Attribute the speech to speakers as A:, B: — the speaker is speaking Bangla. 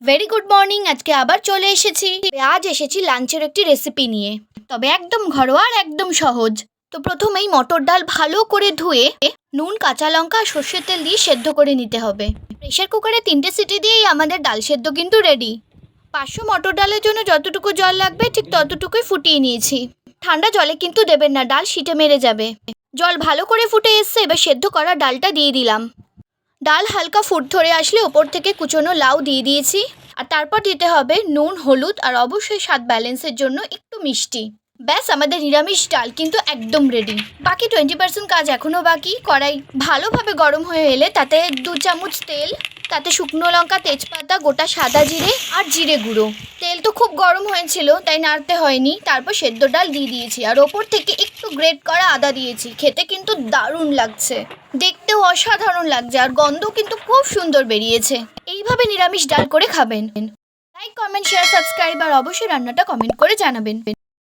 A: Very good morning. আজকে আবার চলে এসেছি। আজ এসেছি লাঞ্চের একটি রেসিপি নিয়ে, তবে একদম ঘরোয়া আর একদম সহজ। তো প্রথমেই মটর ডাল ভালো করে ধুয়ে নুন, কাঁচা লঙ্কা আর সর্ষের তেল দিয়ে সেদ্ধ করে নিতে হবে। প্রেশার কুকারে 3টে সিটি দিয়েই আমাদের ডাল সেদ্ধ কিন্তু রেডি। 500 মটর ডালের জন্য যতটুকু জল লাগবে ঠিক ততটুকুই ফুটিয়ে নিয়েছি। ঠান্ডা জলে কিন্তু দেবেন না, ডাল সিটে মেরে যাবে। জল ভালো করে ফুটে এসছে, এবার সেদ্ধ করা ডালটা দিয়ে দিলাম। ডাল হালকা ফুট ধরে আসলে ওপর থেকে কুচনো লাউ দিয়ে দিয়েছি। আর তারপর দিতে হবে নুন, হলুদ আর অবশ্যই স্বাদ ব্যালেন্সের জন্য একটু মিষ্টি। ব্যাস, আমাদের নিরামিষ ডাল কিন্তু একদম রেডি। বাকি 20% কাজ এখনও বাকি। কড়াই ভালোভাবে গরম হয়ে এলে তাতে 2 চামচ তেল, তাতে শুকনো লঙ্কা, তেজপাতা, গোটা সাদা জিরে আর জিরে গুঁড়ো। তেল তো খুব গরম হয়েছিল, তাই নাড়তে হয়নি। তারপর সেদ্ধ ডাল দিয়ে দিয়েছি আর ওপর থেকে একটু গ্রেট করা আদা দিয়েছি। খেতে কিন্তু দারুণ লাগছে, দেখতেও অসাধারণ লাগছে আর গন্ধ কিন্তু খুব সুন্দর বেরিয়েছে। এইভাবে নিরামিষ ডাল করে খাবেন। লাইক, কমেন্ট, শেয়ার, সাবস্ক্রাইব আর অবশ্যই রান্নাটা কমেন্ট করে জানাবেন।